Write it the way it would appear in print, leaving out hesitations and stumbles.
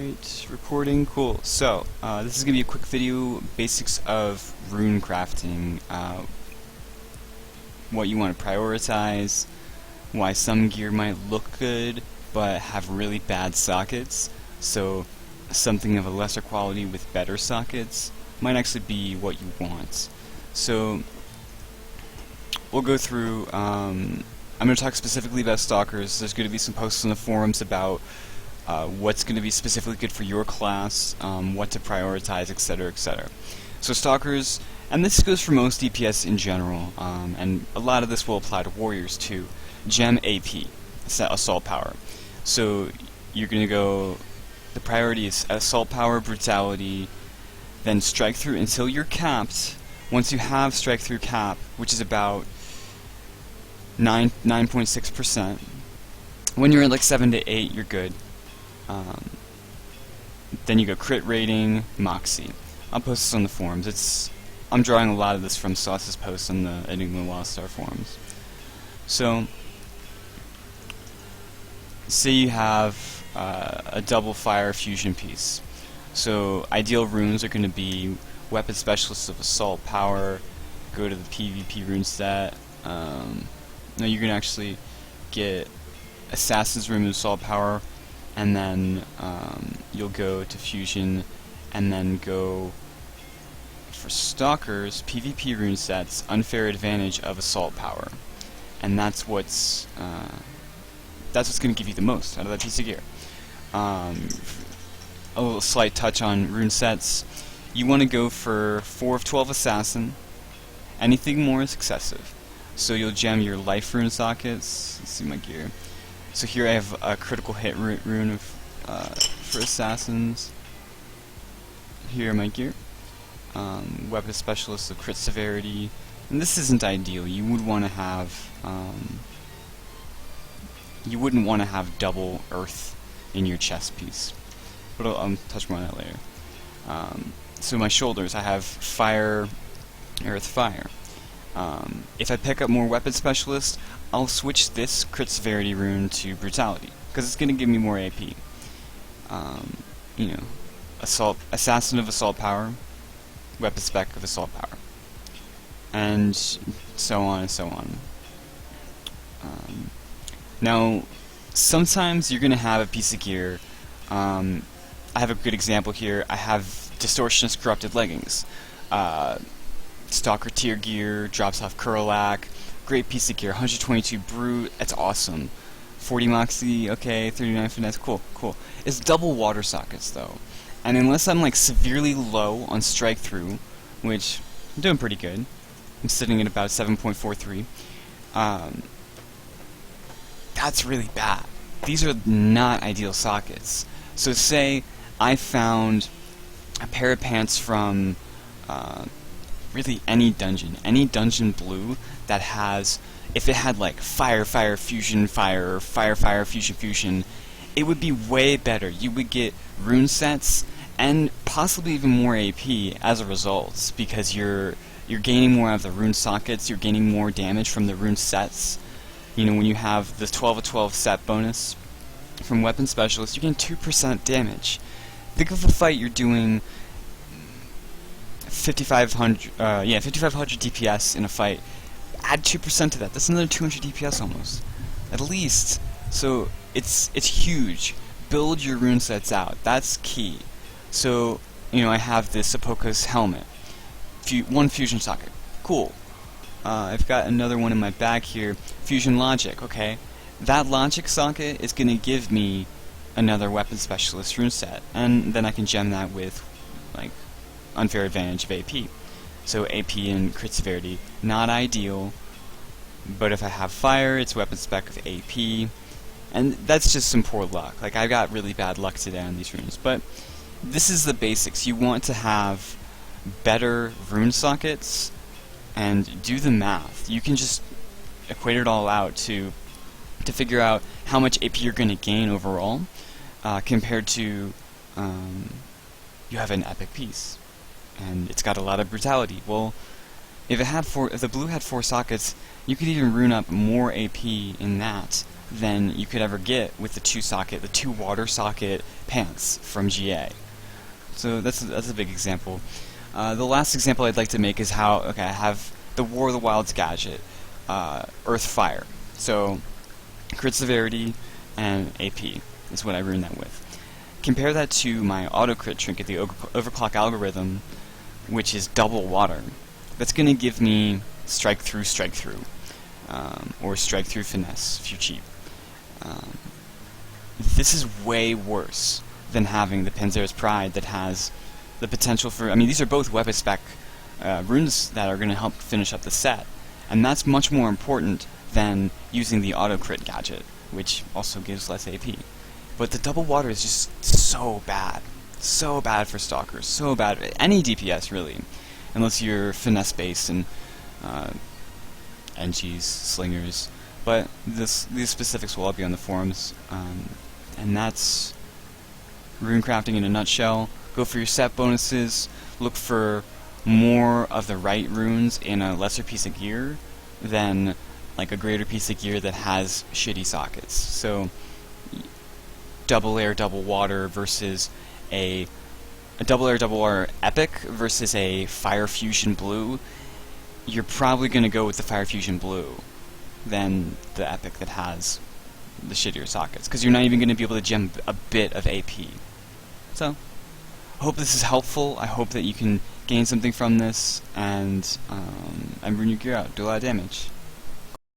Alright, recording, cool. So, this is going to be a quick video, basics of rune crafting, what you want to prioritize, why some gear might look good, but have really bad sockets, so something of a lesser quality with better sockets might actually be what you want. So, we'll go through, I'm going to talk specifically about stalkers. There's going to be some posts on the forums about what's going to be specifically good for your class, what to prioritize, etc., etc. So stalkers, and this goes for most DPS in general, and a lot of this will apply to warriors too. Gem AP, assault power. So you're going to go, the priority is assault power, brutality, then strike through until you're capped. Once you have strike through cap, which is about 9.6%, when you're at like 7 to 8, you're good. Then you go crit rating, Moxie. I'll post this on the forums. I'm drawing a lot of this from Sauce's posts on the Enigma Wildstar forums. So, say you have a double fire fusion piece. So, ideal runes are going to be Weapon Specialists of Assault Power, go to the PvP rune set. Now you're going to actually get Assassin's Rune of Assault Power, and then you'll go to Fusion, and then go for Stalkers, PvP rune sets, Unfair Advantage of Assault Power, and that's what's going to give you the most out of that piece of gear. A little slight touch on rune sets. You want to go for 4 of 12 Assassin. Anything more is excessive. So you'll gem your life rune sockets. Let's see my gear. So here I have a critical hit rune of, for assassins. Here are my gear. Weapon specialists of crit severity. And this isn't ideal. You would want to have, you wouldn't want to have double earth in your chest piece. But I'll touch more on that later. So my shoulders, I have fire, earth, fire. If I pick up more weapon specialists, I'll switch this crit severity rune to brutality, because it's going to give me more AP. You know, assassin of assault power, weapon spec of assault power, and so on and so on. Now, sometimes you're going to have a piece of gear. I have a good example here. I have Distortionist Corrupted Leggings. Stalker tier gear, drops off Kurlak, great piece of gear, 122 Brute, that's awesome. 40 Moxie, okay, 39 Finesse, cool, cool. It's double water sockets though, and unless I'm like severely low on strike through, which I'm doing pretty good, I'm sitting at about 7.43, that's really bad. These are not ideal sockets. So say I found a pair of pants from really any dungeon blue that has, if it had like fire, fusion, fire, fusion, it would be way better. You would get rune sets and possibly even more AP as a result, because you're gaining more out of the rune sockets, you're gaining more damage from the rune sets. You know, when you have the 12 of 12 set bonus from weapon specialists, you gain 2% damage. Think of a fight you're doing 5500 DPS in a fight. Add 2% to that. That's another 200 DPS almost, at least. So it's huge. Build your rune sets out. That's key. So you know, I have this Apoka's helmet, one fusion socket. Cool. I've got another one in my bag here. Fusion logic. Okay, that logic socket is going to give me another weapon specialist rune set, and then I can gem that with like Unfair Advantage of AP. So AP and crit severity, not ideal, but if I have fire, it's weapon spec of AP, and that's just some poor luck. Like, I got really bad luck today on these runes, but this is the basics. You want to have better rune sockets, and do the math. You can just equate it all out to figure out how much AP you're going to gain overall, compared to you have an epic piece, and it's got a lot of brutality. Well, if the blue had 4 sockets, you could even rune up more AP in that than you could ever get with the two water socket pants from GA. So that's a big example. The last example I'd like to make is how, I have the War of the Wilds gadget, Earth Fire. So crit severity and AP is what I rune that with. Compare that to my auto crit trinket, the overclock algorithm, which is double water. That's going to give me strike through, or strike through finesse if you're cheap. This is way worse than having the Panzer's Pride that has the potential for, these are both weapon spec runes that are going to help finish up the set, and that's much more important than using the auto crit gadget, which also gives less AP. But the double water is just so bad for stalkers, so bad, any DPS really, unless you're finesse based and NGs, slingers, but these specifics will all be on the forums, and that's runecrafting in a nutshell. Go for your set bonuses, look for more of the right runes in a lesser piece of gear than like a greater piece of gear that has shitty sockets. So double air, double water versus a double air, double water epic versus a fire fusion blue. You're probably going to go with the fire fusion blue than the epic that has the shittier sockets, because you're not even going to be able to gem a bit of AP. So, I hope this is helpful. I hope that you can gain something from this, and I'm Rune your gear out. Do a lot of damage.